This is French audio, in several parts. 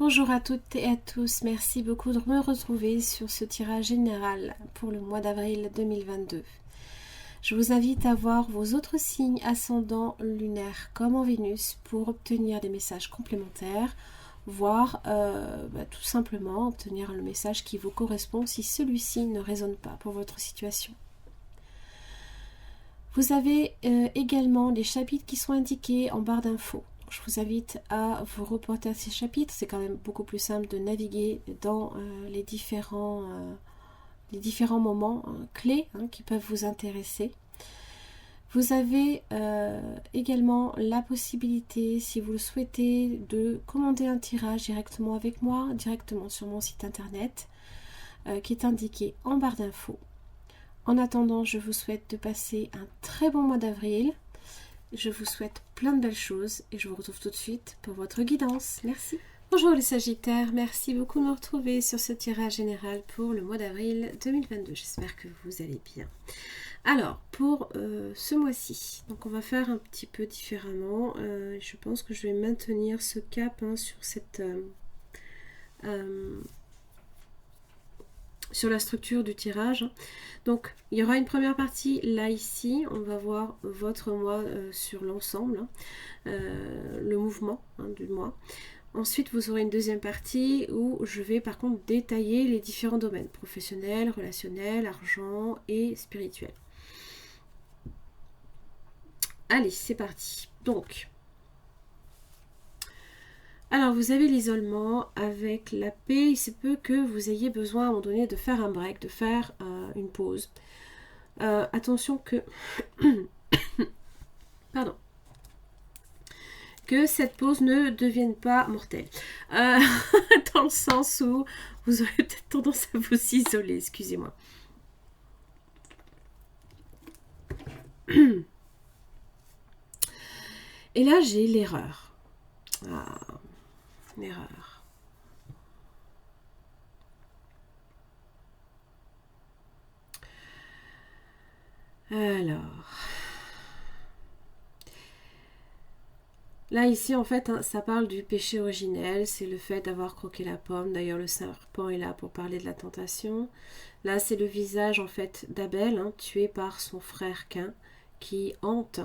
Bonjour à toutes et à tous, merci beaucoup de me retrouver sur ce tirage général pour le mois d'avril 2022. Je vous invite à voir vos autres signes ascendants lunaires comme en Vénus pour obtenir des messages complémentaires, voire tout simplement obtenir le message qui vous correspond si celui-ci ne résonne pas pour votre situation. Vous avez également les chapitres qui sont indiqués en barre d'infos. Je vous invite à vous reporter à ces chapitres. C'est quand même beaucoup plus simple de naviguer dans les différents moments clés qui peuvent vous intéresser. Vous avez également la possibilité, si vous le souhaitez, de commander un tirage directement avec moi, directement sur mon site internet, qui est indiqué en barre d'infos. En attendant, je vous souhaite de passer un très bon mois d'avril. Je vous souhaite plein de belles choses et je vous retrouve tout de suite pour votre guidance. Merci. Bonjour les Sagittaires, merci beaucoup de me retrouver sur ce tirage général pour le mois d'avril 2022. J'espère que vous allez bien. Alors, pour ce mois-ci, donc on va faire un petit peu différemment. Je pense que je vais maintenir ce cap sur cette... sur la structure du tirage. Donc il y aura une première partie là ici, on va voir votre mois sur l'ensemble, le mouvement du mois. Ensuite vous aurez une deuxième partie où je vais par contre détailler les différents domaines, professionnel, relationnel, argent et spirituel. Allez, c'est parti. Donc, alors vous avez l'isolement avec la paix, il se peut que vous ayez besoin à un moment donné de faire un break, de faire une pause. Attention que... Pardon. Que cette pause ne devienne pas mortelle. Dans le sens où vous aurez peut-être tendance à vous isoler, excusez-moi. Et là j'ai l'erreur. Une erreur. Alors, là ici en fait ça parle du péché originel, c'est le fait d'avoir croqué la pomme. D'ailleurs le serpent est là pour parler de la tentation. Là c'est le visage en fait d'Abel, tué par son frère Cain, qui hante.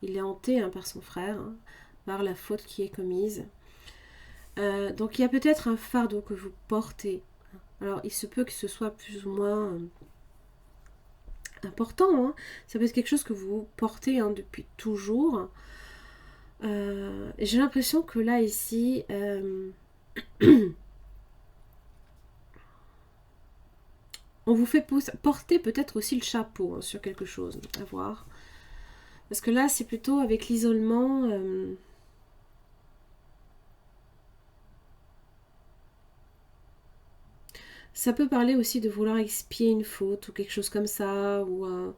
Il est hanté par son frère, par la faute qui est commise. Donc il y a peut-être un fardeau que vous portez. Alors il se peut que ce soit plus ou moins important. Ça peut être quelque chose que vous portez depuis toujours. J'ai l'impression que là ici on vous fait porter peut-être aussi le chapeau sur quelque chose, à voir. Parce que là c'est plutôt avec l'isolement. Ça peut parler aussi de vouloir expier une faute ou quelque chose comme ça, ou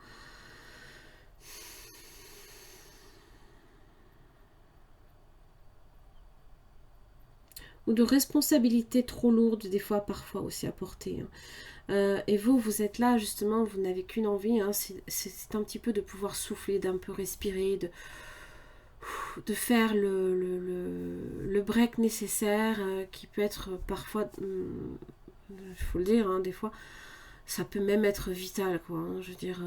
de responsabilités trop lourdes des fois, parfois aussi à porter. Et vous êtes là justement, vous n'avez qu'une envie, c'est un petit peu de pouvoir souffler, d'un peu respirer, de faire le break nécessaire qui peut être parfois... il faut le dire, des fois, ça peut même être vital, quoi. Je veux dire,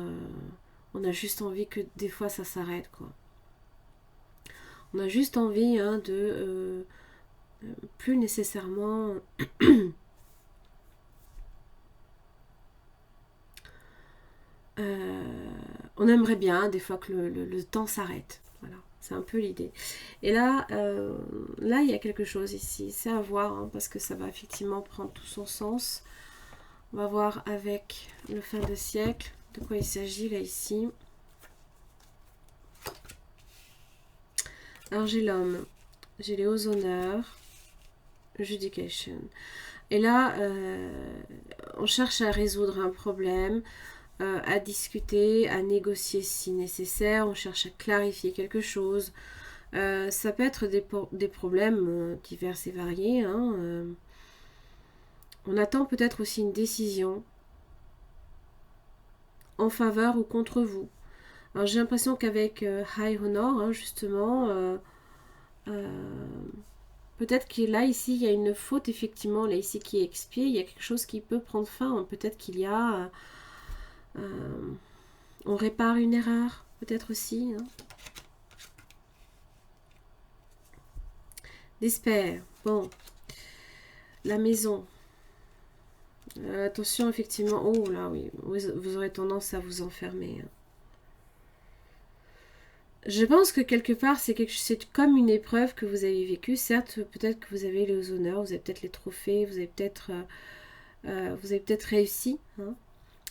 on a juste envie que des fois ça s'arrête, quoi. On a juste envie de plus nécessairement on aimerait bien des fois que le temps s'arrête. Voilà, c'est un peu l'idée. Et là, il y a quelque chose ici, c'est à voir, parce que ça va effectivement prendre tout son sens. On va voir avec le fin de siècle de quoi il s'agit là ici. Alors j'ai l'homme, j'ai les hauts honneurs, judication. Et là, on cherche à résoudre un problème, à discuter, à négocier si nécessaire, on cherche à clarifier quelque chose. Ça peut être des problèmes divers et variés. On attend peut-être aussi une décision en faveur ou contre vous. Alors j'ai l'impression qu'avec High Honor, justement, Peut-être que là, ici, il y a une faute, effectivement, là, ici, qui est expiée. Il y a quelque chose qui peut prendre fin. Peut-être qu'il y a... on répare une erreur, peut-être aussi. Hein. D'espère. Bon. La maison. Attention, effectivement. Oh, là, oui. Vous aurez tendance à vous enfermer. Hein. Je pense que quelque part, c'est comme une épreuve que vous avez vécue. Certes, peut-être que vous avez les honneurs, vous avez peut-être les trophées, vous avez peut-être réussi. Hein.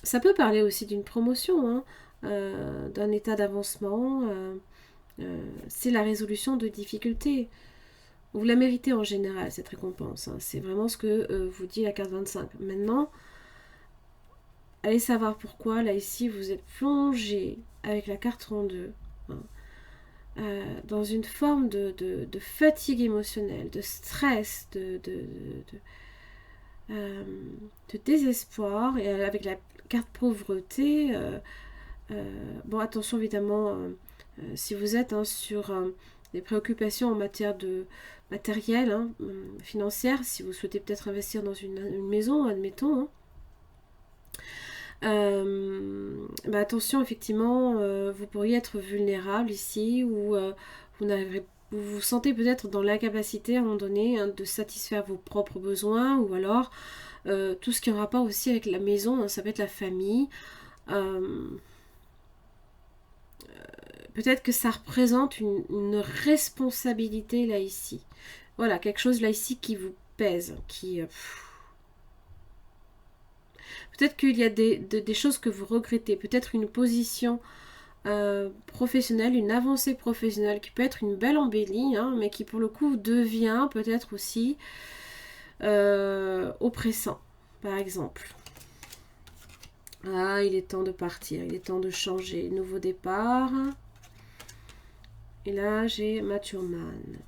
Ça peut parler aussi d'une promotion, hein, d'un état d'avancement. C'est la résolution de difficultés. Vous la méritez en général, cette récompense. Hein. C'est vraiment ce que vous dit la carte 25. Maintenant, allez savoir pourquoi. Là, ici, vous êtes plongé avec la carte 32. Hein. Dans une forme de fatigue émotionnelle, de stress, de désespoir, et avec la carte pauvreté, bon, attention évidemment, si vous êtes hein, sur des préoccupations en matière de matériel, hein, financière, si vous souhaitez peut-être investir dans une maison, admettons, hein, bah attention, effectivement, vous pourriez être vulnérable ici, ou vous vous sentez peut-être dans l'incapacité à un moment donné hein, de satisfaire vos propres besoins, ou alors tout ce qui est en rapport aussi avec la maison, hein, ça peut être la famille. Peut-être que ça représente une responsabilité là ici. Voilà, quelque chose là ici qui vous pèse, qui... Peut-être qu'il y a des choses que vous regrettez, peut-être une position professionnelle, une avancée professionnelle qui peut être une belle embellie, hein, mais qui pour le coup devient peut-être aussi oppressant, par exemple. Ah, il est temps de partir, il est temps de changer. Nouveau départ. Et là, j'ai Mature Man.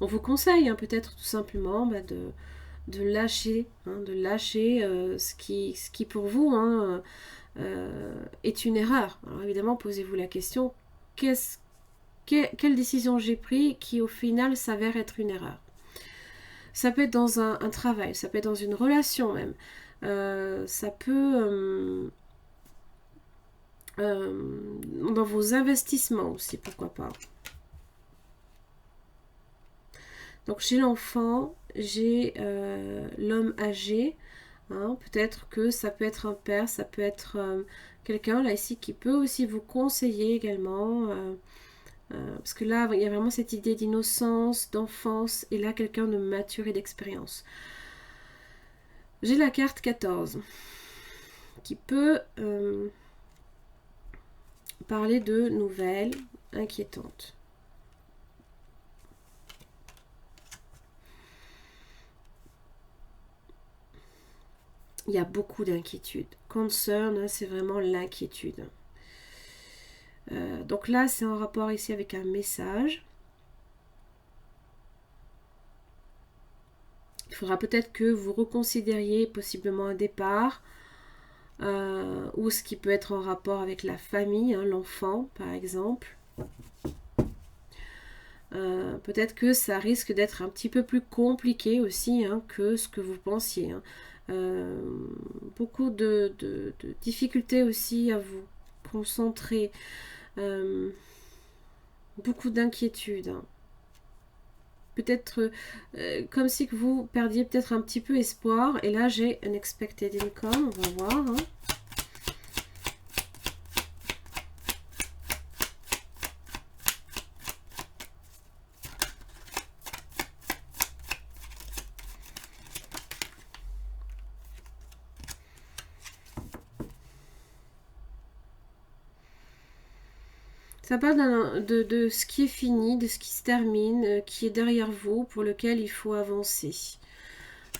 On vous conseille hein, peut-être tout simplement bah, de lâcher, hein, ce qui pour vous hein, est une erreur. Alors évidemment, posez-vous la question, quelle décision j'ai prise qui au final s'avère être une erreur. Ça peut être dans un travail, ça peut être dans une relation même. Ça peut... dans vos investissements aussi, pourquoi pas. Donc chez l'enfant, j'ai l'homme âgé. Hein, peut-être que ça peut être un père, ça peut être quelqu'un là ici qui peut aussi vous conseiller également. Parce que là, il y a vraiment cette idée d'innocence, d'enfance, et là, quelqu'un de mature et d'expérience. J'ai la carte 14 qui peut parler de nouvelles inquiétantes. Il y a beaucoup d'inquiétudes. Concern, c'est vraiment l'inquiétude. Donc là, c'est en rapport ici avec un message. Il faudra peut-être que vous reconsidériez possiblement un départ, ou ce qui peut être en rapport avec la famille, hein, l'enfant par exemple. Peut-être que ça risque d'être un petit peu plus compliqué aussi hein, que ce que vous pensiez. Hein. Beaucoup de difficultés aussi à vous concentrer. Beaucoup d'inquiétudes. Hein. Peut-être comme si que vous perdiez peut-être un petit peu espoir. Et là, j'ai un expected income. On va voir. Hein. Ça parle de ce qui est fini, de ce qui se termine, qui est derrière vous, pour lequel il faut avancer.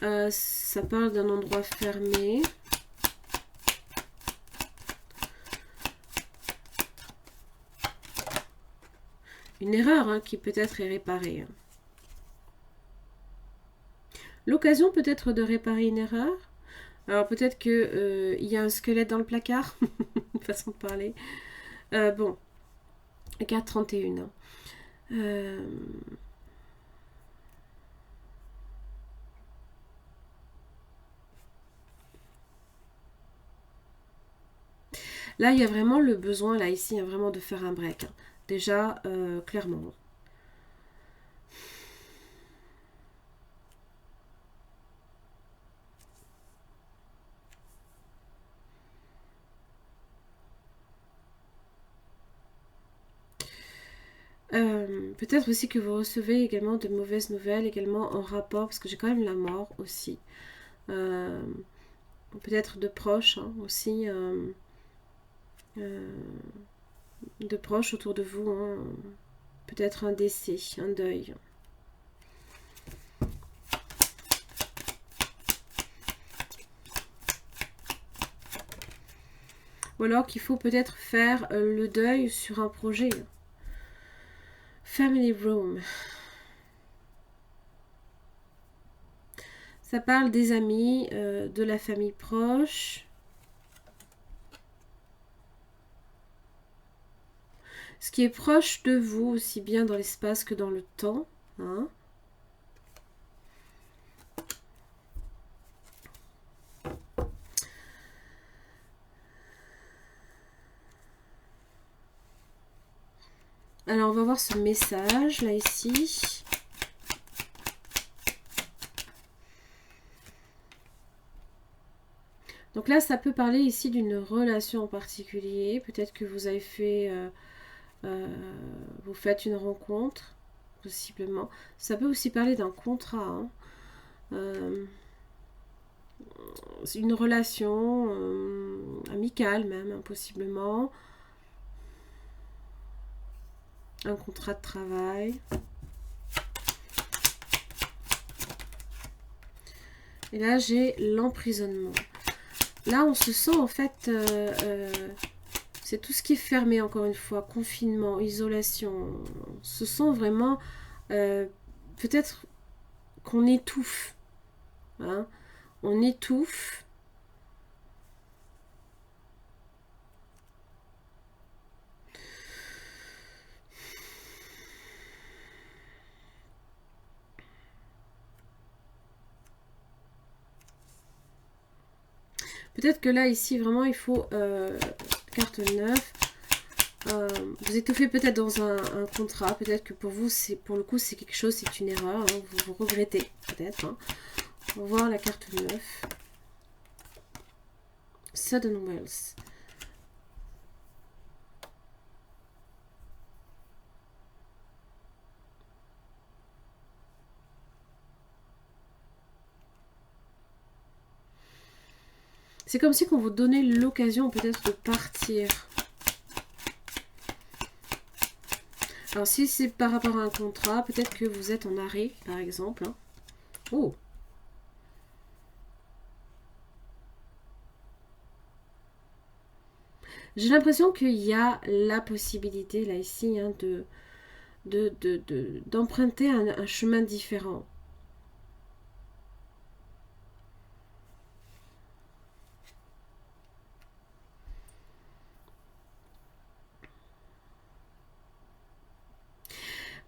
Ça parle d'un endroit fermé. Une erreur hein, qui peut-être est réparée. L'occasion peut-être de réparer une erreur. Alors peut-être qu'il y a un squelette dans le placard, façon de parler. Bon. Carte 31. Euh, Là, il y a vraiment le besoin, là, ici, hein, vraiment de faire un break. Hein. Déjà, clairement. Peut-être aussi que vous recevez également de mauvaises nouvelles, également en rapport, parce que j'ai quand même la mort aussi. Euh, Peut-être de proches hein, aussi, euh, de proches autour de vous. Hein. Peut-être un décès, un deuil. Ou alors qu'il faut peut-être faire le deuil sur un projet. Family Room. Ça parle des amis, de la famille proche. Ce qui est proche de vous, aussi bien dans l'espace que dans le temps. Hein. Alors, on va voir ce message, là, ici. Donc là, ça peut parler ici d'une relation en particulier. Peut-être que vous avez fait... vous faites une rencontre, possiblement. Ça peut aussi parler d'un contrat. Hein. Une relation amicale même, hein, possiblement. Un contrat de travail. Et là, j'ai l'emprisonnement. Là, on se sent en fait... c'est tout ce qui est fermé, encore une fois. Confinement, isolation. On se sent vraiment... peut-être qu'on étouffe. Hein. On étouffe. Peut-être que là, ici, vraiment, il faut... carte 9. Vous étouffez peut-être dans un contrat. Peut-être que pour vous, c'est pour le coup, c'est quelque chose, c'est une erreur. Hein, vous regrettez, peut-être. Hein. On va voir la carte 9. Sudden Wells. C'est comme si on vous donnait l'occasion peut-être de partir. Alors si c'est par rapport à un contrat, peut-être que vous êtes en arrêt, par exemple. Hein. Oh! J'ai l'impression qu'il y a la possibilité, là, ici, hein, d'emprunter un chemin différent.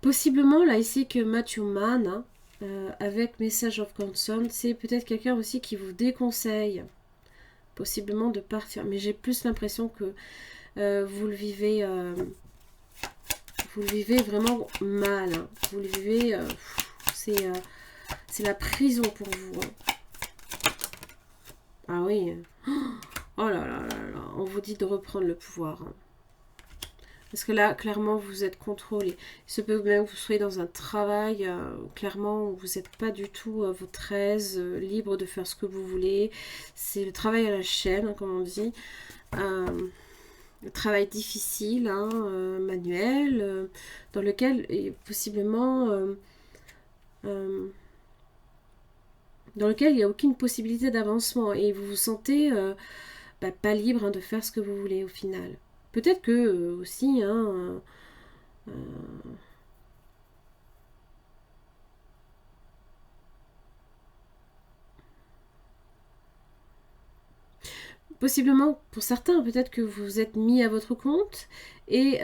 Possiblement, là, ici, que Matthew Mann, hein, avec Message of Concern, c'est peut-être quelqu'un aussi qui vous déconseille, possiblement, de partir. Mais j'ai plus l'impression que vous le vivez... vous le vivez vraiment mal. Hein. Vous le vivez... c'est la prison pour vous. Hein. Ah oui. Oh là là là là. On vous dit de reprendre le pouvoir. Hein. Parce que là, clairement, vous êtes contrôlé. Il se peut même que vous soyez dans un travail, clairement, où vous n'êtes pas du tout à votre aise, libre de faire ce que vous voulez. C'est le travail à la chaîne, hein, comme on dit. Le travail difficile, hein, manuel, dans lequel, possiblement, dans lequel il n'y a aucune possibilité d'avancement. Et vous vous sentez pas libre hein, de faire ce que vous voulez au final. Peut-être que aussi, hein, possiblement, pour certains, peut-être que vous êtes mis à votre compte et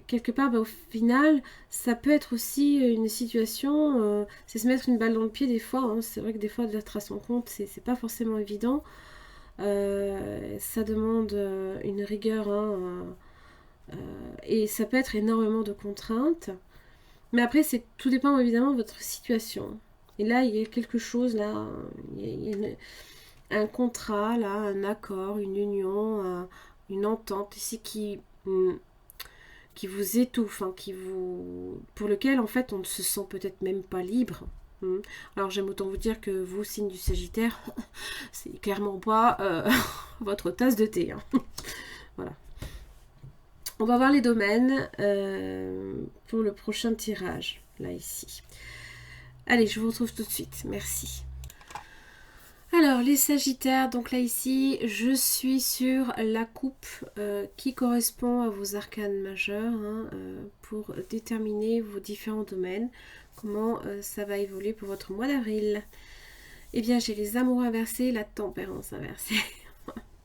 quelque part, au final, ça peut être aussi une situation, c'est se mettre une balle dans le pied des fois. Hein. C'est vrai que des fois, d'être à son compte, c'est pas forcément évident. Ça demande une rigueur, hein, et ça peut être énormément de contraintes. Mais après, tout dépend évidemment de votre situation. Et là, il y a quelque chose, là, il y a un contrat, là, un accord, une union, une entente ici qui vous étouffe, hein, pour lequel en fait on ne se sent peut-être même pas libre. Alors j'aime autant vous dire que vous, signe du Sagittaire, c'est clairement pas votre tasse de thé. Hein. Voilà. On va voir les domaines pour le prochain tirage, là ici. Allez, je vous retrouve tout de suite. Merci. Alors, les Sagittaires, donc là ici, je suis sur la coupe qui correspond à vos arcanes majeurs, hein, pour déterminer vos différents domaines, comment ça va évoluer pour votre mois d'avril. Eh bien, j'ai les amours inversés, la tempérance inversée.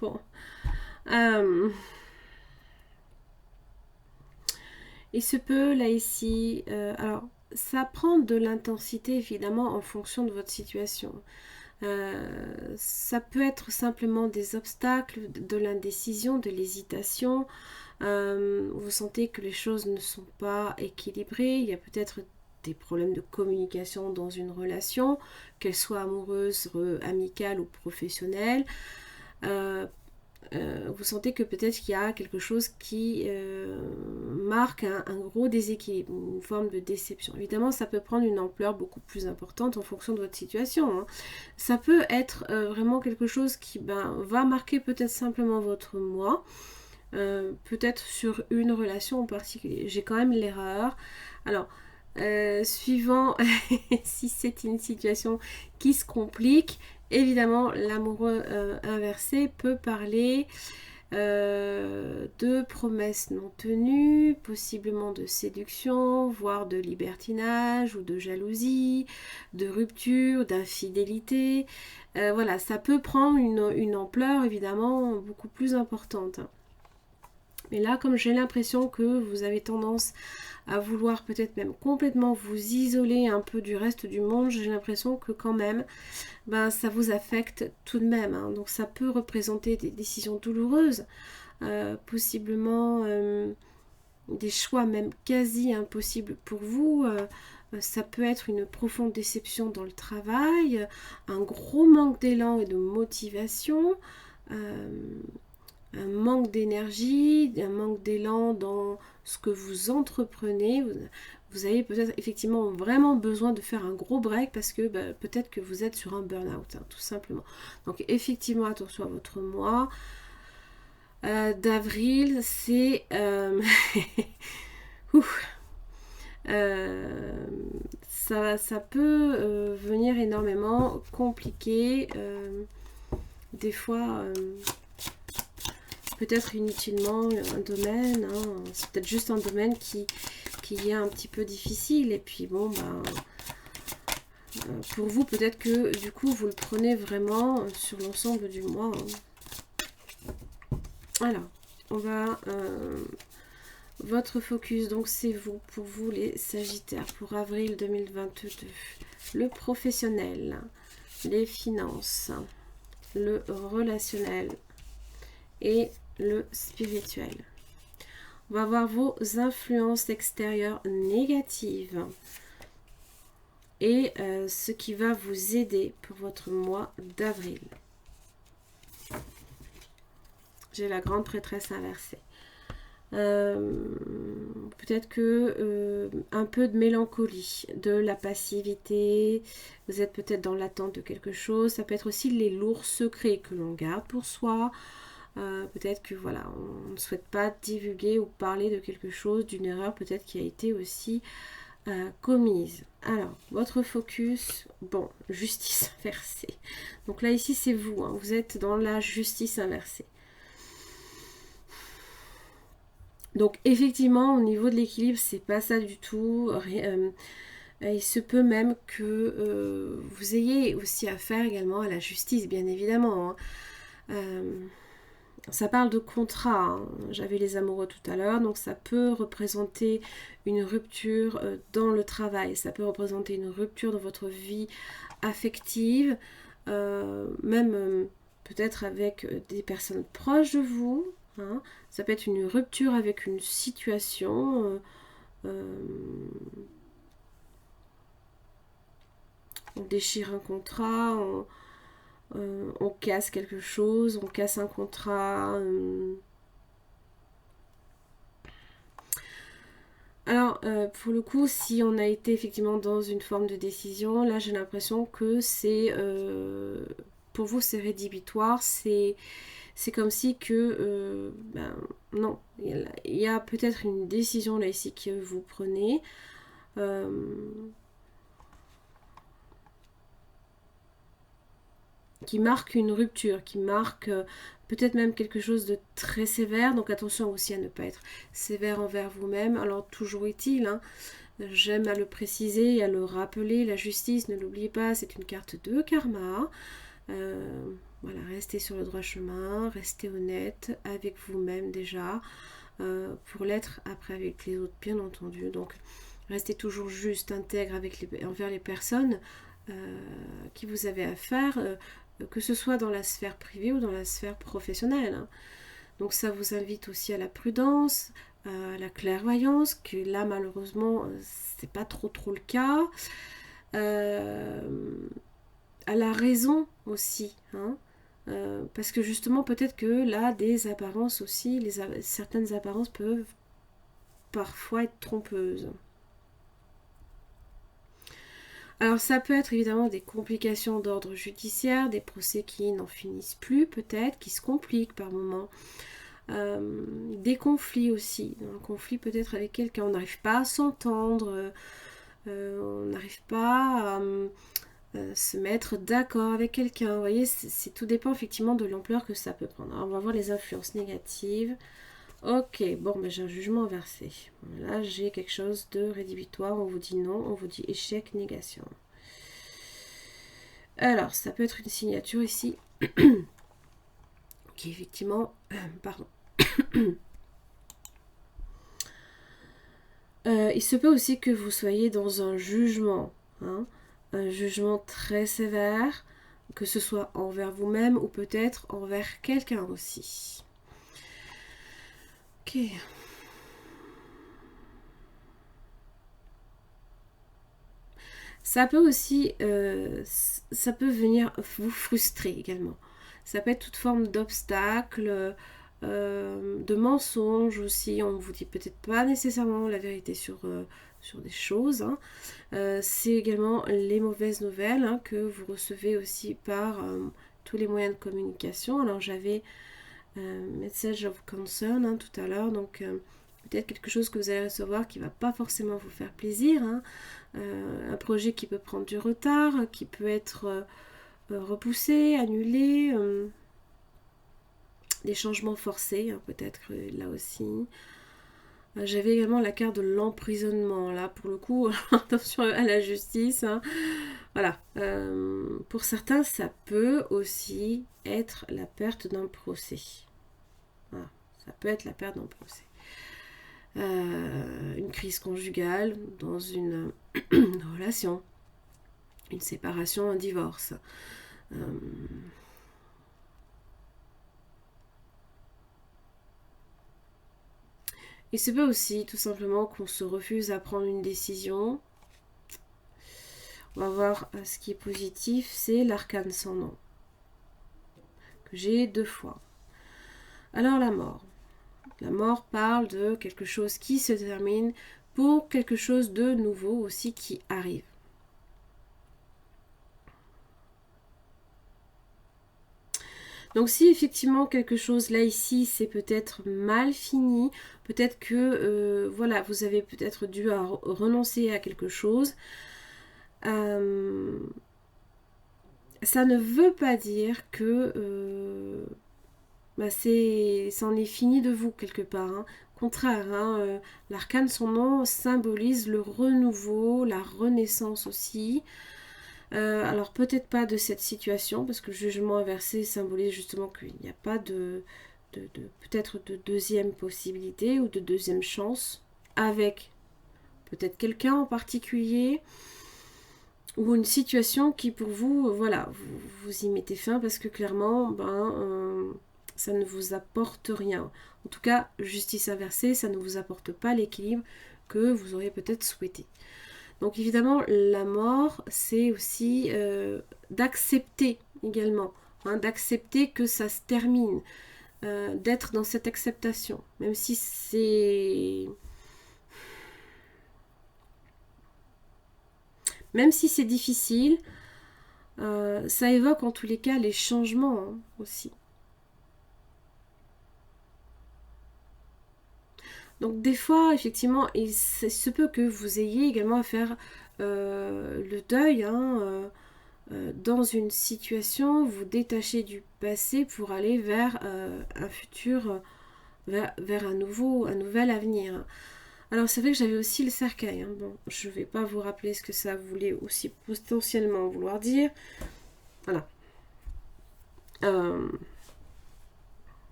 Bon. Il se peut, là ici, alors, ça prend de l'intensité, évidemment, en fonction de votre situation. Ça peut être simplement des obstacles, de l'indécision, de l'hésitation. Vous sentez que les choses ne sont pas équilibrées. Il y a peut-être des problèmes de communication dans une relation, qu'elle soit amoureuse, amicale ou professionnelle. Vous sentez que peut-être qu'il y a quelque chose qui marque un gros déséquilibre, une forme de déception. Évidemment, ça peut prendre une ampleur beaucoup plus importante en fonction de votre situation. Hein. Ça peut être vraiment quelque chose qui va marquer peut-être simplement votre mois, peut-être sur une relation en particulier. J'ai quand même l'erreur. Alors, suivant si c'est une situation qui se complique, évidemment l'amoureux inversé peut parler de promesses non tenues, possiblement de séduction, voire de libertinage ou de jalousie, de rupture, d'infidélité. Voilà, ça peut prendre une ampleur évidemment beaucoup plus importante. Mais là, comme j'ai l'impression que vous avez tendance à vouloir peut-être même complètement vous isoler un peu du reste du monde, j'ai l'impression que quand même, ça vous affecte tout de même. Hein. Donc ça peut représenter des décisions douloureuses, possiblement des choix même quasi impossibles pour vous. Ça peut être une profonde déception dans le travail, un gros manque d'élan et de motivation, un manque d'énergie, un manque d'élan dans ce que vous entreprenez. Vous avez peut-être effectivement vraiment besoin de faire un gros break parce que peut-être que vous êtes sur un burn-out, hein, tout simplement. Donc effectivement, attention à votre mois d'avril, c'est... ça peut venir énormément compliqué. Des fois... peut-être inutilement un domaine, hein. C'est peut-être juste un domaine qui est un petit peu difficile, et puis bon, pour vous, peut-être que du coup, vous le prenez vraiment sur l'ensemble du mois. Hein. Alors, on va... votre focus, donc c'est vous, pour vous les Sagittaires, pour avril 2022. Le professionnel, les finances, le relationnel et le spirituel. On va voir vos influences extérieures négatives et ce qui va vous aider pour votre mois d'avril. J'ai la grande prêtresse inversée. Peut-être que un peu de mélancolie, de la passivité, vous êtes peut-être dans l'attente de quelque chose. Ça peut être aussi les lourds secrets que l'on garde pour soi. Peut-être que voilà, on ne souhaite pas divulguer ou parler de quelque chose, d'une erreur peut-être qui a été aussi commise. Alors, votre focus, bon, justice inversée. Donc là ici c'est vous, hein, vous êtes dans la justice inversée. Donc effectivement au niveau de l'équilibre c'est pas ça du tout. Il se peut même que vous ayez aussi affaire également à la justice, bien évidemment. Hein. ça parle de contrat, hein. J'avais les amoureux tout à l'heure, donc ça peut représenter une rupture dans le travail, ça peut représenter une rupture dans votre vie affective, même peut-être avec des personnes proches de vous, hein. Ça peut être une rupture avec une situation, on déchire un contrat, on casse quelque chose, on casse un contrat. Alors, pour le coup, si on a été effectivement dans une forme de décision, là j'ai l'impression que c'est, pour vous c'est rédhibitoire, c'est comme si que, non, il y a peut-être une décision là ici que vous prenez. Qui marque une rupture, qui marque peut-être même quelque chose de très sévère. Donc attention aussi à ne pas être sévère envers vous-même. Alors toujours est-il, hein, j'aime à le préciser et à le rappeler, la justice, ne l'oubliez pas, c'est une carte de karma. Voilà, restez sur le droit chemin, restez honnête avec vous-même déjà, pour l'être après avec les autres bien entendu. Donc restez toujours juste, intègre envers les personnes qui vous avez affaire, que ce soit dans la sphère privée ou dans la sphère professionnelle, hein. Donc ça vous invite aussi à la prudence, à la clairvoyance, que là malheureusement c'est pas trop le cas, à la raison aussi, hein. Parce que justement peut-être que là des apparences aussi, certaines apparences peuvent parfois être trompeuses. Alors ça peut être évidemment des complications d'ordre judiciaire, des procès qui n'en finissent plus peut-être, qui se compliquent par moments, des conflits aussi, un conflit peut-être avec quelqu'un, on n'arrive pas à s'entendre, on n'arrive pas à se mettre d'accord avec quelqu'un, vous voyez, tout dépend effectivement de l'ampleur que ça peut prendre. Alors on va voir les influences négatives. Ok, bon, ben j'ai un jugement inversé. Là, j'ai quelque chose de rédhibitoire. On vous dit non, on vous dit échec, négation. Alors, ça peut être une signature ici. Qui effectivement... pardon. Il se peut aussi que vous soyez dans un jugement. Hein, un jugement très sévère. Que ce soit envers vous-même ou peut-être envers quelqu'un aussi. Ok. Ça peut aussi, ça peut venir vous frustrer également. Ça peut être toute forme d'obstacle, de mensonges aussi. On ne vous dit peut-être pas nécessairement la vérité sur des choses, hein. C'est également les mauvaises nouvelles, hein, que vous recevez aussi par tous les moyens de communication. Alors j'avais message of concern, hein, tout à l'heure, donc peut-être quelque chose que vous allez recevoir qui ne va pas forcément vous faire plaisir, hein. Un projet qui peut prendre du retard, qui peut être repoussé, annulé, des changements forcés, hein, peut-être là aussi. J'avais également la carte de l'emprisonnement, là pour le coup, attention à la justice, hein. Voilà, pour certains ça peut aussi être la perte d'un procès. Voilà, ça peut être la perte d'un procès. Une crise conjugale dans une relation, une séparation, un divorce. Il se peut aussi tout simplement qu'on se refuse à prendre une décision. On va voir ce qui est positif, c'est l'arcane sans nom, que j'ai 2 fois. Alors la mort. La mort parle de quelque chose qui se termine pour quelque chose de nouveau aussi qui arrive. Donc si effectivement quelque chose là ici c'est peut-être mal fini, peut-être que voilà, vous avez peut-être dû renoncer à quelque chose, ça ne veut pas dire que c'en est fini de vous quelque part, hein. Contraire, hein, l'arcane son nom symbolise le renouveau, la renaissance aussi. Alors peut-être pas de cette situation, parce que le jugement inversé symbolise justement qu'il n'y a pas de peut-être de deuxième possibilité ou de deuxième chance avec peut-être quelqu'un en particulier ou une situation qui pour vous, voilà, vous y mettez fin parce que clairement, ça ne vous apporte rien. En tout cas, justice inversée, ça ne vous apporte pas l'équilibre que vous auriez peut-être souhaité. Donc évidemment, la mort, c'est aussi d'accepter également, hein, d'accepter que ça se termine, d'être dans cette acceptation, même si c'est difficile, ça évoque en tous les cas les changements, hein, aussi. Donc des fois, effectivement, il se peut que vous ayez également à faire le deuil, hein, dans une situation, vous détacher du passé pour aller vers un futur, vers un nouvel avenir. Alors c'est vrai que j'avais aussi le cercueil, hein. Bon, je ne vais pas vous rappeler ce que ça voulait aussi potentiellement vouloir dire. Voilà.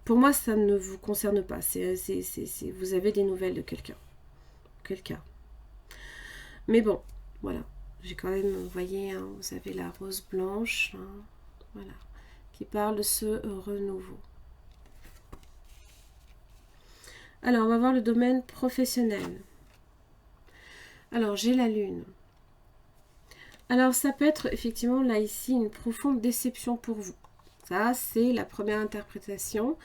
Pour moi, ça ne vous concerne pas. Vous avez des nouvelles de quelqu'un. Mais bon, voilà. J'ai quand même, vous voyez, hein, vous avez la rose blanche, hein, voilà, qui parle de ce renouveau. Alors, on va voir le domaine professionnel. Alors, j'ai la lune. Alors, ça peut être effectivement, là, ici, une profonde déception pour vous. Ça, c'est la première interprétation.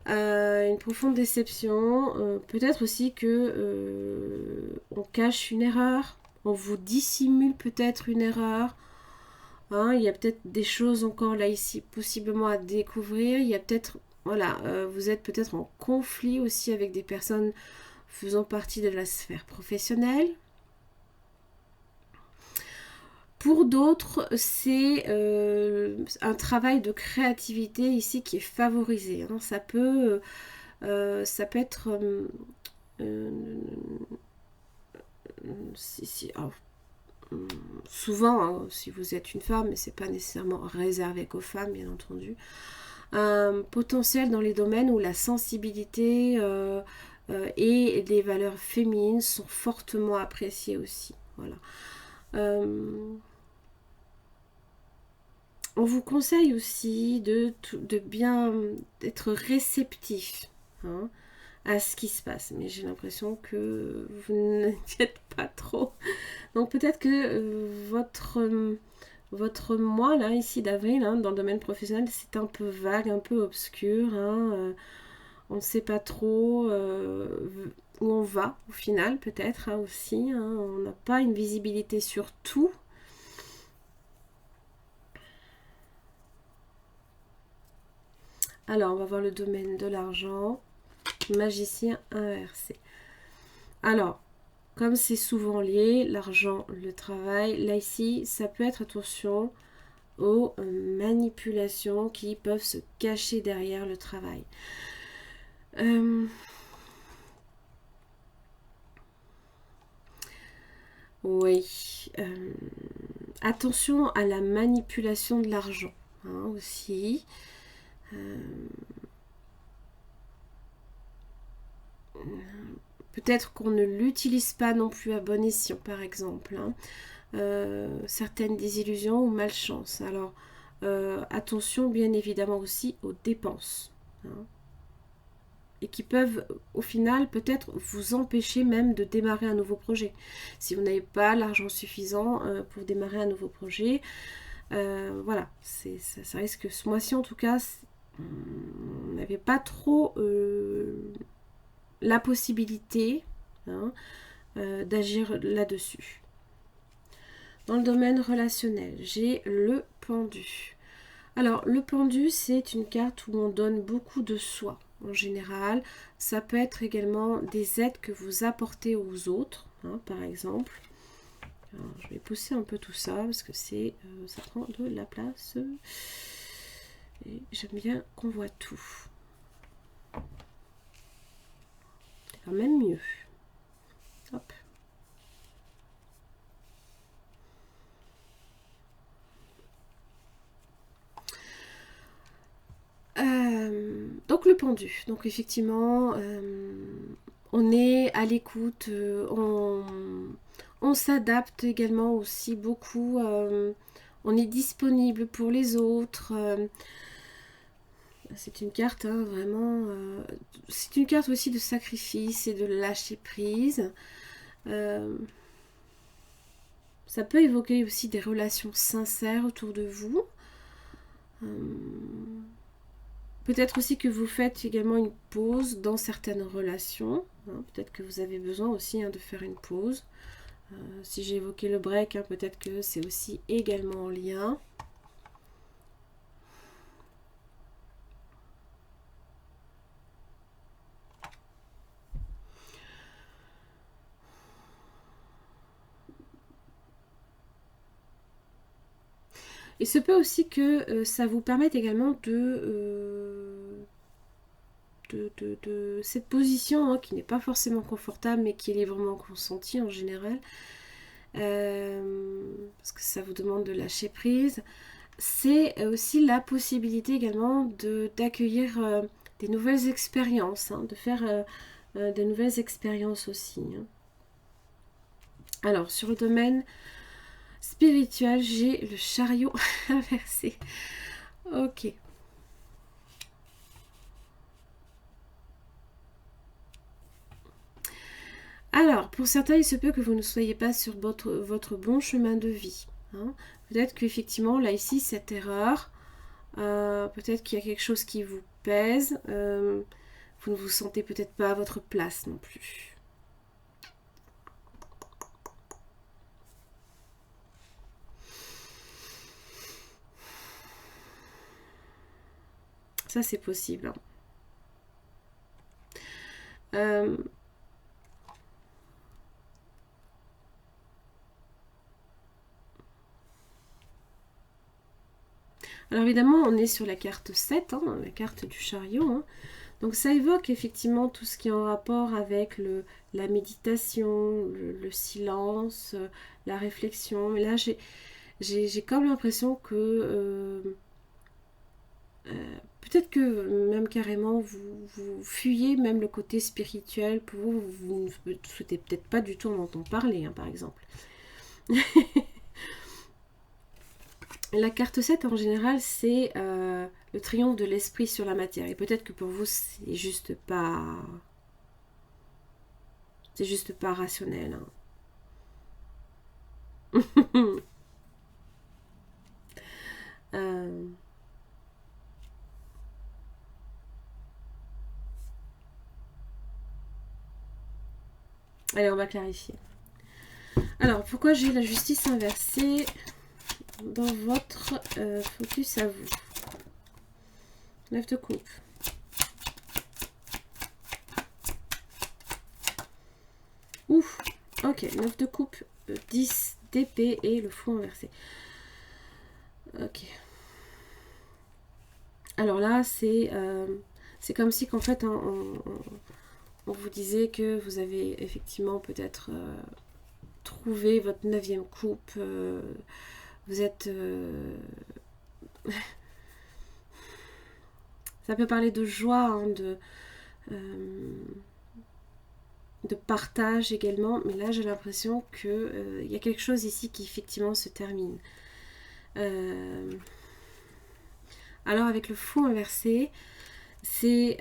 Une profonde déception. Peut-être aussi que on cache une erreur. On vous dissimule peut-être une erreur. Hein, il y a peut-être des choses encore là ici possiblement à découvrir. Il y a peut-être, voilà, vous êtes peut-être en conflit aussi avec des personnes faisant partie de la sphère professionnelle. Pour d'autres, c'est un travail de créativité ici qui est favorisé. Hein. Ça peut être souvent, hein, si vous êtes une femme, mais c'est pas nécessairement réservé qu'aux femmes, bien entendu, un potentiel dans les domaines où la sensibilité et les valeurs féminines sont fortement appréciées aussi. Voilà. On vous conseille aussi d'être réceptif, hein, à ce qui se passe. Mais j'ai l'impression que vous n'y êtes pas trop. Donc peut-être que votre mois là ici d'avril, hein, dans le domaine professionnel, c'est un peu vague, un peu obscur. Hein, on ne sait pas trop où on va au final, peut-être, hein, aussi. Hein, on n'a pas une visibilité sur tout. Alors, on va voir le domaine de l'argent. Magicien inversé. Alors, comme c'est souvent lié, l'argent, le travail, là ici, ça peut être, attention, aux manipulations qui peuvent se cacher derrière le travail. Oui. Attention à la manipulation de l'argent, hein, aussi. Peut-être qu'on ne l'utilise pas non plus à bon escient, par exemple. Hein. Certaines désillusions ou malchance. Alors, attention bien évidemment aussi aux dépenses. Hein, et qui peuvent au final peut-être vous empêcher même de démarrer un nouveau projet. Si vous n'avez pas l'argent suffisant pour démarrer un nouveau projet, voilà, ça risque que ce mois-ci en tout cas, on n'avait pas trop la possibilité, hein, d'agir là-dessus. Dans le domaine relationnel, j'ai le pendu. Alors, le pendu, c'est une carte où on donne beaucoup de soi. En général, ça peut être également des aides que vous apportez aux autres, hein, par exemple. Alors, je vais pousser un peu tout ça parce que ça prend de la place. Et j'aime bien qu'on voit tout. C'est quand même mieux. Hop. pendu. Donc effectivement, on est à l'écoute, on s'adapte également aussi beaucoup, on est disponible pour les autres. C'est une carte, hein, vraiment, c'est une carte aussi de sacrifice et de lâcher prise. Ça peut évoquer aussi des relations sincères autour de vous. Peut-être aussi que vous faites également une pause dans certaines relations. Hein, peut-être que vous avez besoin aussi, hein, de faire une pause. Si j'ai évoqué le break, hein, peut-être que c'est aussi également en lien. Il se peut aussi que ça vous permette également de cette position, hein, qui n'est pas forcément confortable, mais qui est librement consentie en général, parce que ça vous demande de lâcher prise. C'est aussi la possibilité également d'accueillir des nouvelles expériences, hein, de faire des nouvelles expériences aussi. Hein. Alors, sur le domaine spirituel, j'ai le chariot inversé. Ok. Alors, pour certains, il se peut que vous ne soyez pas sur votre bon chemin de vie. Hein. Peut-être qu'effectivement, là, ici, cette erreur, peut-être qu'il y a quelque chose qui vous pèse. Vous ne vous sentez peut-être pas à votre place non plus. Ça, c'est possible. Hein. Alors évidemment, on est sur la carte 7, hein, la carte du chariot. Hein. Donc ça évoque effectivement tout ce qui est en rapport avec la méditation, le silence, la réflexion. Mais là, j'ai comme l'impression que peut-être que même carrément vous fuyez même le côté spirituel. Pour vous, vous ne souhaitez peut-être pas du tout en entendre parler, hein, par exemple. La carte 7 en général, c'est le triomphe de l'esprit sur la matière. Et peut-être que pour vous, c'est juste pas rationnel. Hein. Allez, on va clarifier. Alors, pourquoi j'ai la justice inversée dans votre focus à vous? 9 de coupe. Ouf, ok, 9 de coupe, 10 d'épée et le fou inversé. Ok. Alors là, c'est comme si qu'en fait, hein, on vous disait que vous avez effectivement peut-être trouvé votre 9e coupe. Vous êtes... ça peut parler de joie, hein, de partage également, mais là j'ai l'impression que y a quelque chose ici qui effectivement se termine. Alors avec le fou inversé, c'est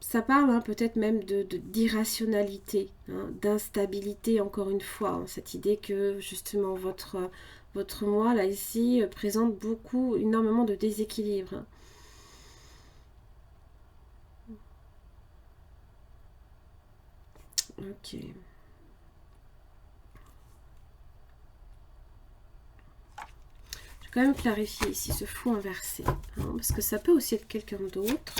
ça parle, hein, peut-être même d'irrationalité, hein, d'instabilité, encore une fois, hein, cette idée que justement votre moi là ici présente énormément de déséquilibre. Hein. Ok. Je vais quand même clarifier ici ce fou inversé, hein, parce que ça peut aussi être quelqu'un d'autre.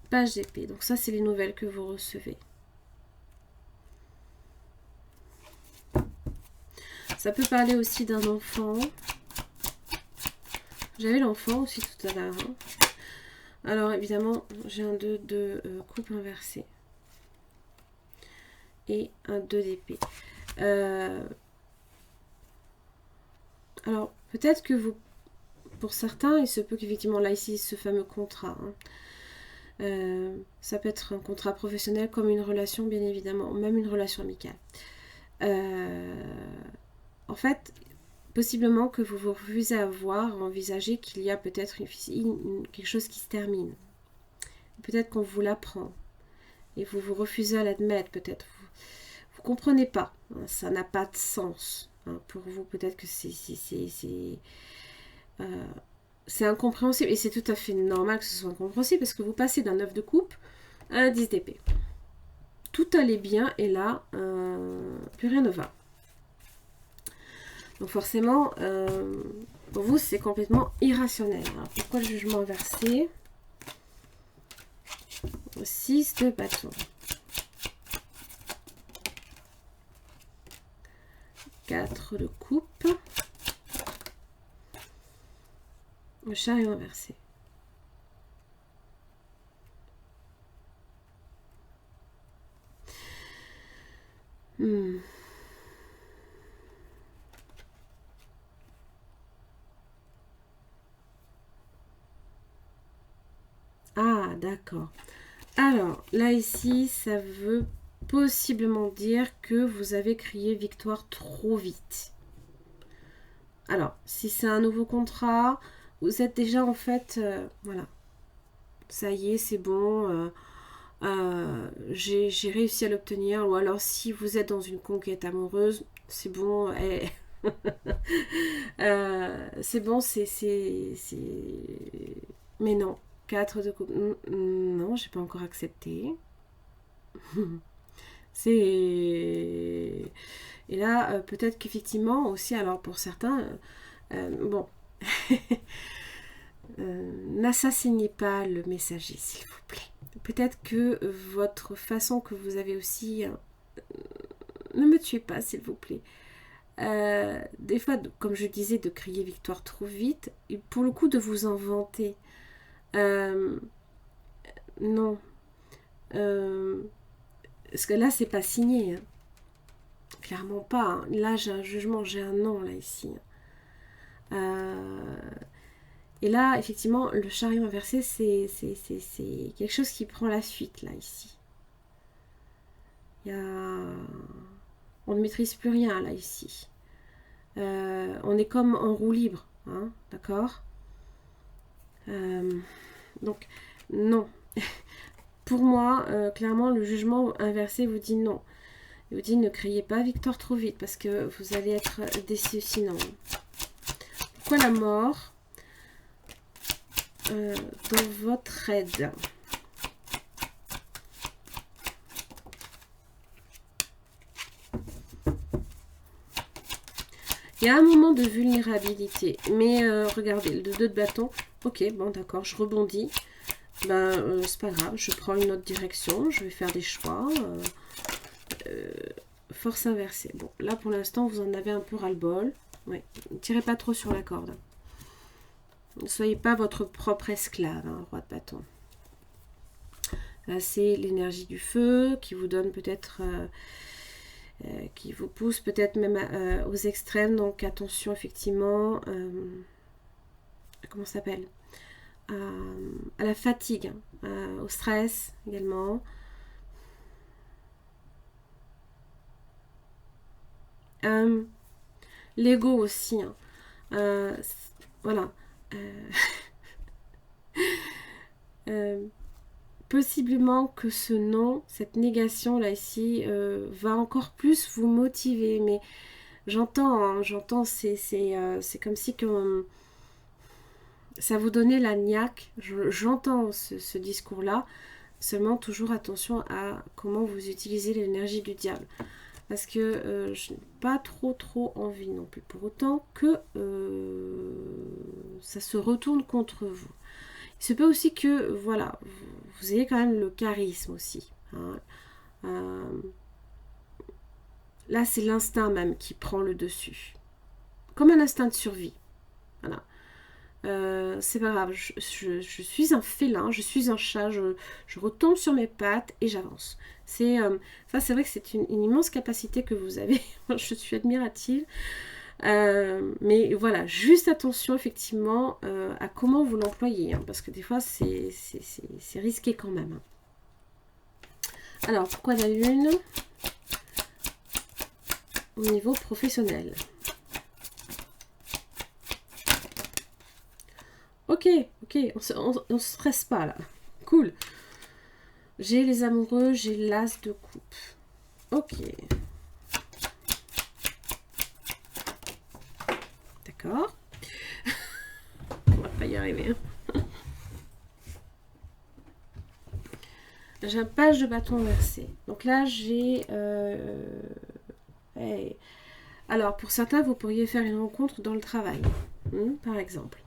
Page d'épée, donc ça c'est les nouvelles que vous recevez. Ça peut parler aussi d'un enfant. J'avais l'enfant aussi tout à l'heure. Hein. Alors évidemment, j'ai un 2 de coupe inversée. Et un 2 d'épée. Alors, peut-être que vous, pour certains, il se peut qu'effectivement, là, ici, ce fameux contrat, ça peut être un contrat professionnel comme une relation, bien évidemment, même une relation amicale. En fait, possiblement que vous vous refusez à voir, à envisager qu'il y a peut-être quelque chose qui se termine. Peut-être qu'on vous l'apprend. Et vous vous refusez à l'admettre, peut-être. Vous comprenez pas. Hein, ça n'a pas de sens. Hein, pour vous, peut-être que c'est incompréhensible. Et c'est tout à fait normal que ce soit incompréhensible parce que vous passez d'un 9 de coupe à un 10 d'épée. Tout allait bien et là, plus rien ne va. Donc forcément, pour vous, c'est complètement irrationnel. Alors, pourquoi le jugement inversé? 6 de bâton. 4 de coupe. Le chariot inversé. Ah, d'accord. Alors, là, ici, ça veut possiblement dire que vous avez crié victoire trop vite. Alors, si c'est un nouveau contrat, vous êtes déjà en fait, voilà, ça y est, c'est bon, j'ai réussi à l'obtenir. Ou alors, si vous êtes dans une conquête amoureuse, c'est bon, c'est bon, Mais non, 4 de coupe, non, j'ai pas encore accepté. C'est... Et là, peut-être qu'effectivement aussi, alors pour certains, bon, n'assassinez pas le messager, s'il vous plaît. Peut-être que votre façon que vous avez aussi, ne me tuez pas, s'il vous plaît. Des fois, comme je disais, de crier victoire trop vite, et pour le coup de vous en vanter. Non. Parce que là, c'est pas signé. Hein. Clairement pas. Hein. Là, j'ai un jugement, j'ai un non, là, ici. Et là, effectivement, le chariot inversé, c'est quelque chose qui prend la fuite, là, ici. On ne maîtrise plus rien, là, ici. On est comme en roue libre, hein, d'accord. Donc, non. Pour moi, clairement, le jugement inversé vous dit non. Il vous dit ne criez pas victoire trop vite parce que vous allez être déçu sinon. Pourquoi la mort dans votre aide? Il y a un moment de vulnérabilité, mais regardez, le 2 de bâton, ok, bon d'accord, je rebondis, c'est pas grave, je prends une autre direction, je vais faire des choix, force inversée. Bon, là pour l'instant, vous en avez un peu ras-le-bol, ouais. Ne tirez pas trop sur la corde. Ne soyez pas votre propre esclave, hein, roi de bâton. Là, c'est l'énergie du feu qui vous donne peut-être... qui vous pousse peut-être même aux extrêmes. Donc attention effectivement, comment ça s'appelle, à la fatigue, au stress également. L'ego aussi. Hein. Voilà. Possiblement que ce non, cette négation là ici, va encore plus vous motiver. Mais j'entends, hein, c'est comme si ça vous donnait la niaque. J'entends ce discours-là. Seulement, toujours attention à comment vous utilisez l'énergie du diable. Parce que je n'ai pas trop envie non plus. Pour autant que ça se retourne contre vous. Il se peut aussi que, voilà, vous ayez quand même le charisme aussi. Hein. Là, c'est l'instinct même qui prend le dessus. Comme un instinct de survie. Voilà. C'est pas grave, je suis un félin, je suis un chat, je retombe sur mes pattes et j'avance. Ça, c'est vrai que c'est une immense capacité que vous avez. Je suis admirative. Mais voilà, juste attention effectivement à comment vous l'employez, hein, parce que des fois c'est risqué quand même. Alors, pourquoi la lune au niveau professionnel? Ok, on se stresse pas là. Cool. J'ai les amoureux, j'ai l'as de coupe. Ok. D'accord. On va pas y arriver. J'ai un page de bâton inversé. Donc là, j'ai... Hey. Alors, pour certains, vous pourriez faire une rencontre dans le travail, par exemple.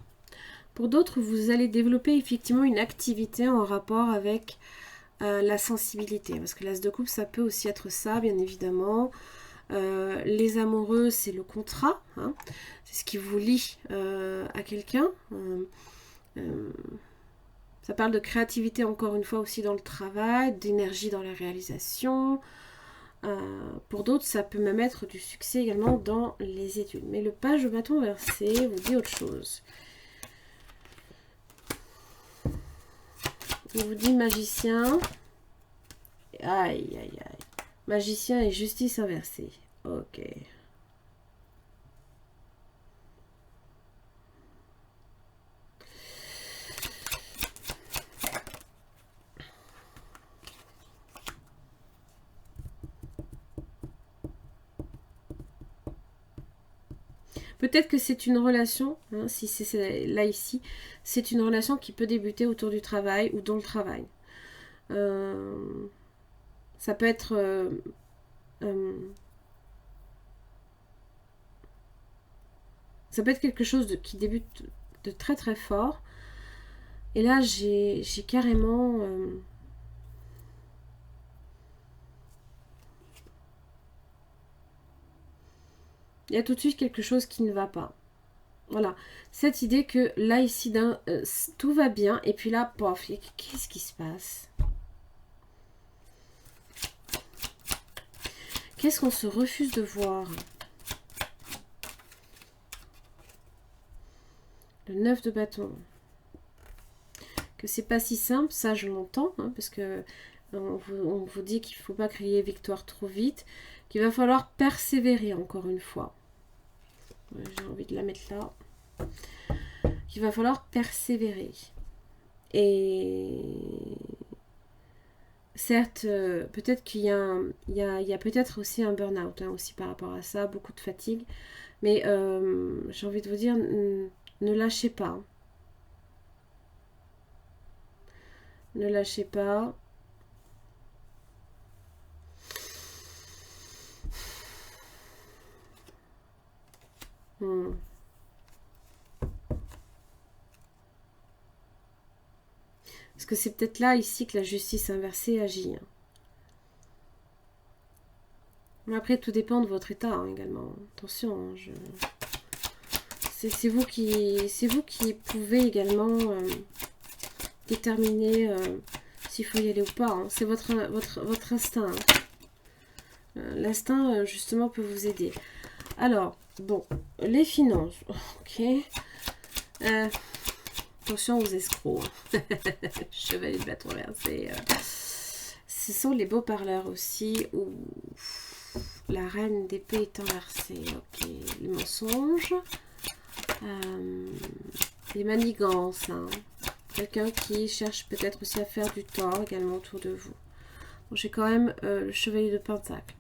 Pour d'autres, vous allez développer effectivement une activité en rapport avec la sensibilité. Parce que l'as de coupe, ça peut aussi être ça, bien évidemment. Les amoureux, c'est le contrat. Hein. C'est ce qui vous lie à quelqu'un. Ça parle de créativité, encore une fois, aussi dans le travail, d'énergie dans la réalisation. Pour d'autres, ça peut même être du succès également dans les études. Mais le page de bâton inversé vous dit autre chose. Il vous dit magicien. Aïe, aïe, aïe. Magicien et justice inversée. Ok. Peut-être que c'est une relation, hein, si c'est là ici, c'est une relation qui peut débuter autour du travail ou dans le travail. Ça peut être quelque chose qui débute de très très fort. Et là, j'ai carrément... il y a tout de suite quelque chose qui ne va pas. Voilà. Cette idée que là, ici, tout va bien. Et puis là, pof, qu'est-ce qui se passe? Qu'est-ce qu'on se refuse de voir? Le 9 de bâton. Que c'est pas si simple, ça je l'entends, hein, parce que on vous dit qu'il ne faut pas crier victoire trop vite, qu'il va falloir persévérer encore une fois. J'ai envie de la mettre là. Qu'il va falloir persévérer. Et certes, peut-être qu'il y a peut-être aussi un burn-out, hein, aussi par rapport à ça, beaucoup de fatigue. Mais j'ai envie de vous dire, ne lâchez pas. Ne lâchez pas. Parce que c'est peut-être là, ici, que la justice inversée agit. Mais après, tout dépend de votre état, hein, également. Attention, hein, c'est vous qui pouvez également déterminer s'il faut y aller ou pas. Hein. C'est votre instinct. Hein. L'instinct, justement, peut vous aider. Alors, bon, les finances. Ok. Attention aux escrocs. Chevalier de bâton inversé. Ce sont les beaux parleurs aussi. Où la reine d'épée est inversée. Ok. Les mensonges. Les manigances. Hein. Quelqu'un qui cherche peut-être aussi à faire du tort également autour de vous. Bon, j'ai quand même le chevalier de pentacle.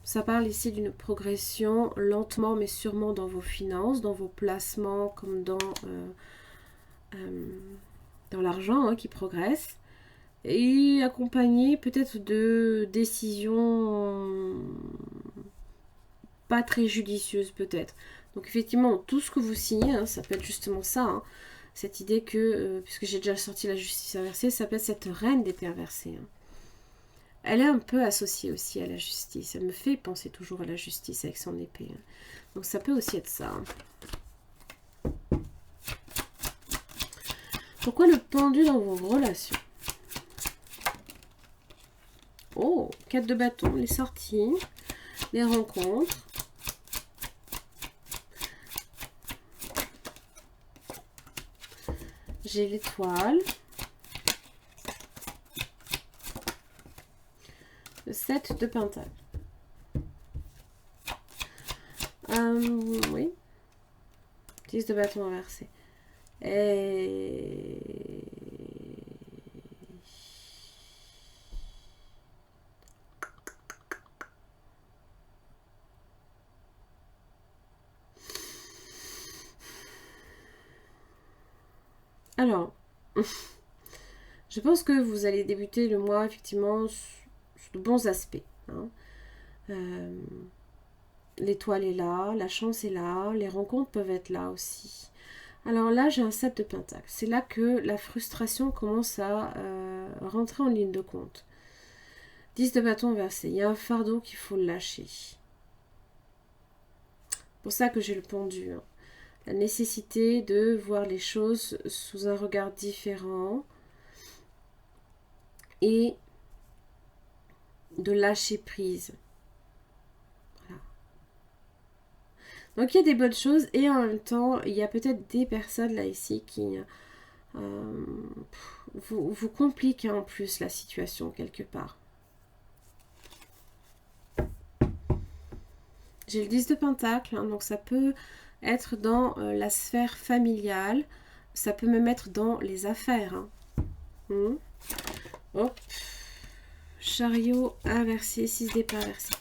Ça parle ici d'une progression lentement mais sûrement dans vos finances, dans vos placements comme dans l'argent, hein, qui progresse, et accompagné peut-être de décisions pas très judicieuses peut-être. Donc effectivement, tout ce que vous signez, hein, ça peut être justement ça, hein, cette idée que, puisque j'ai déjà sorti la justice inversée, ça peut être cette reine d'épée inversée. Hein. Elle est un peu associée aussi à la justice. Elle me fait penser toujours à la justice avec son épée. Hein. Donc ça peut aussi être ça. Hein. Pourquoi le pendu dans vos relations? Oh, 4 de bâton, les sorties, les rencontres. j'ai l'étoile. Le 7 de Pentacle. Oui. 10 de bâton inversé. Et... Alors, je pense que vous allez débuter le mois effectivement sur de bons aspects. Hein. L'étoile est là, la chance est là, les rencontres peuvent être là aussi. Alors là, j'ai un 7 de Pentacle. C'est là que la frustration commence à rentrer en ligne de compte. 10 de bâton inversé. Il y a un fardeau qu'il faut lâcher. C'est pour ça que j'ai le pendu. Hein. La nécessité de voir les choses sous un regard différent et de lâcher prise. Voilà. Donc il y a des bonnes choses et en même temps, il y a peut-être des personnes là ici qui vous compliquent en plus la situation quelque part. J'ai le 10 de Pentacle, hein, donc ça peut être dans la sphère familiale, ça peut même être dans les affaires. Hein. Hop. Chariot inversé, 6 d'épée inversé.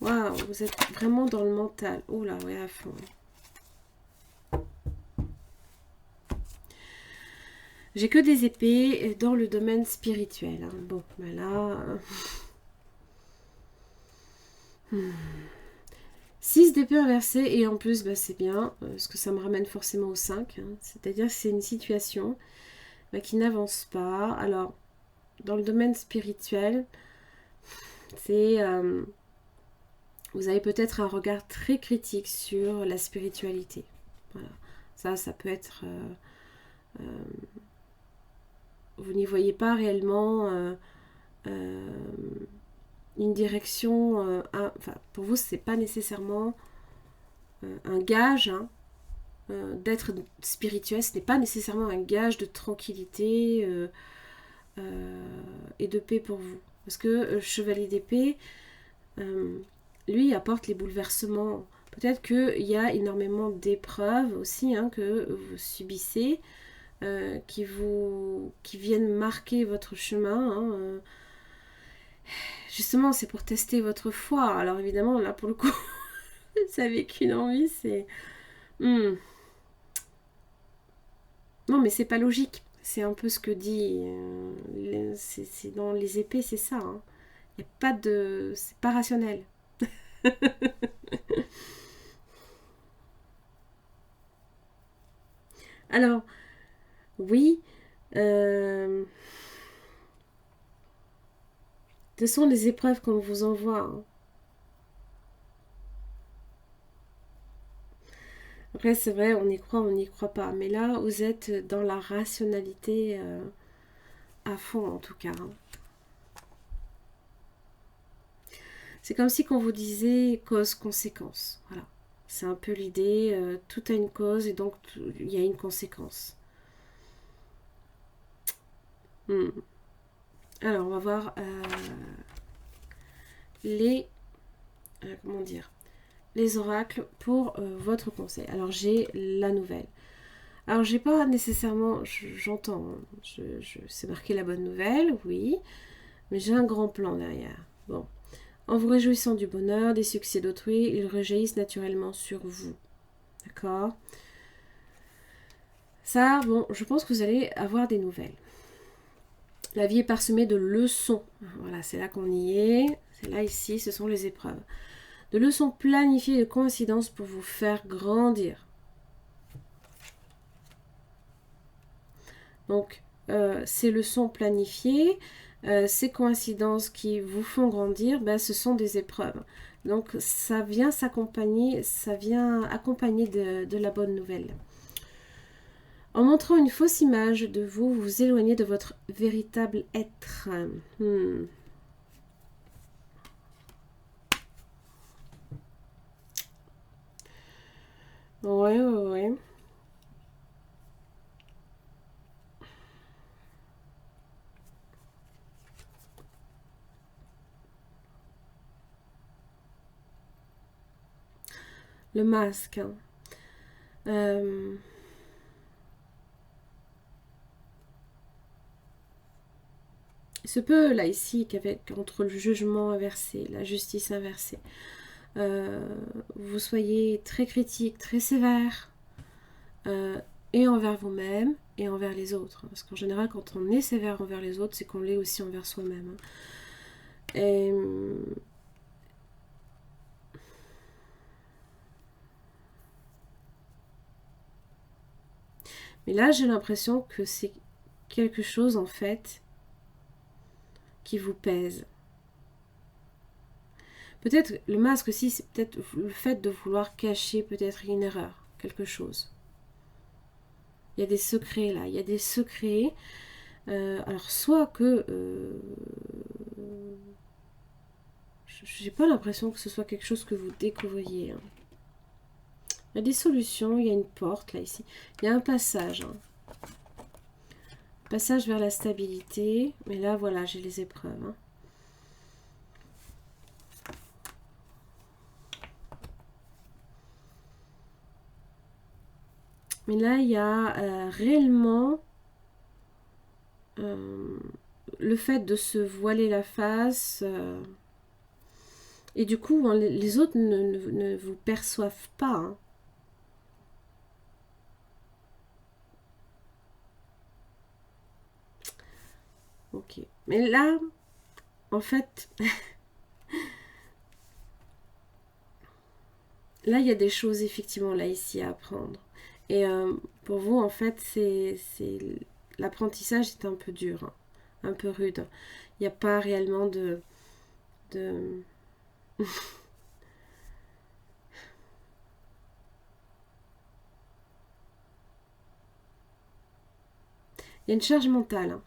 Waouh, vous êtes vraiment dans le mental. Oh là, ouais, à fond. J'ai que des épées dans le domaine spirituel. Hein. Bon, ben là... 6 d'épée inversée et en plus, bah, c'est bien, parce que ça me ramène forcément au 5. Hein. C'est-à-dire que c'est une situation qui n'avance pas. Alors, dans le domaine spirituel, c'est... vous avez peut-être un regard très critique sur la spiritualité. Voilà. Ça peut être... vous n'y voyez pas réellement une direction... enfin, pour vous, c'est pas nécessairement un gage hein, d'être spirituel. Ce n'est pas nécessairement un gage de tranquillité et de paix pour vous. Parce que chevalier d'épée, lui, apporte les bouleversements. Peut-être qu'il y a énormément d'épreuves aussi hein, que vous subissez. Qui viennent marquer votre chemin. Hein, justement, c'est pour tester votre foi. Alors évidemment, là pour le coup, c'est avec une envie, c'est... Non, mais c'est pas logique. C'est un peu ce que dit... c'est dans les épées, c'est ça. Hein. Il n'y a pas de... C'est pas rationnel. Alors... Oui, ce sont les épreuves qu'on vous envoie. Hein. Après, c'est vrai, on y croit, on n'y croit pas. Mais là, vous êtes dans la rationalité à fond, en tout cas. Hein. C'est comme si qu'on vous disait cause-conséquence. Voilà. C'est un peu l'idée. Tout a une cause et donc il y a une conséquence. Alors, on va voir les oracles pour votre conseil. Alors, j'ai la nouvelle. Alors, j'ai pas nécessairement, j'entends, c'est marqué la bonne nouvelle, oui, mais j'ai un grand plan derrière. Bon, en vous réjouissant du bonheur, des succès d'autrui, ils rejaillissent naturellement sur vous. D'accord ? Ça, bon, je pense que vous allez avoir des nouvelles. La vie est parsemée de leçons. Voilà, c'est là qu'on y est. C'est là, ici, ce sont les épreuves. De leçons planifiées de coïncidences pour vous faire grandir. Donc, ces leçons planifiées, ces coïncidences qui vous font grandir, ben, ce sont des épreuves. Donc, ça vient s'accompagner, ça vient accompagner de la bonne nouvelle. En montrant une fausse image de vous, vous vous éloignez de votre véritable être. Ouais, ouais, ouais. Le masque. Hein. Euh, il se peut, là, ici, qu'avec entre le jugement inversé, la justice inversée, euh, vous soyez très critique, très sévère, euh, et envers vous-même, et envers les autres. Parce qu'en général, quand on est sévère envers les autres, c'est qu'on l'est aussi envers soi-même. Hein. Et mais là, j'ai l'impression que c'est quelque chose, en fait, qui vous pèse. Peut-être le masque aussi, c'est peut-être le fait de vouloir cacher peut-être une erreur, quelque chose. Il y a des secrets là, il y a des secrets. Alors soit que j'ai pas l'impression que ce soit quelque chose que vous découvriez. Hein. Il y a des solutions, il y a une porte là ici, il y a un passage. Hein. Passage vers la stabilité, mais là voilà, j'ai les épreuves. Hein. Mais là, il y a réellement le fait de se voiler la face. Et du coup, hein, les autres ne vous perçoivent pas. Hein. Ok. Mais là, en fait, là, il y a des choses effectivement là ici à apprendre. Et pour vous, en fait, l'apprentissage est un peu dur, hein, un peu rude. Il n'y a pas réellement de... Il y a une charge mentale, hein,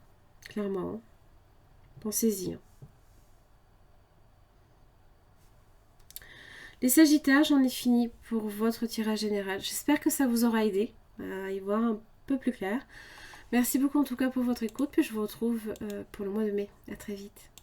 clairement. Hein. Pensez-y. Hein. Les Sagittaires, j'en ai fini pour votre tirage général. J'espère que ça vous aura aidé à y voir un peu plus clair. Merci beaucoup en tout cas pour votre écoute, puis je vous retrouve pour le mois de mai. À très vite.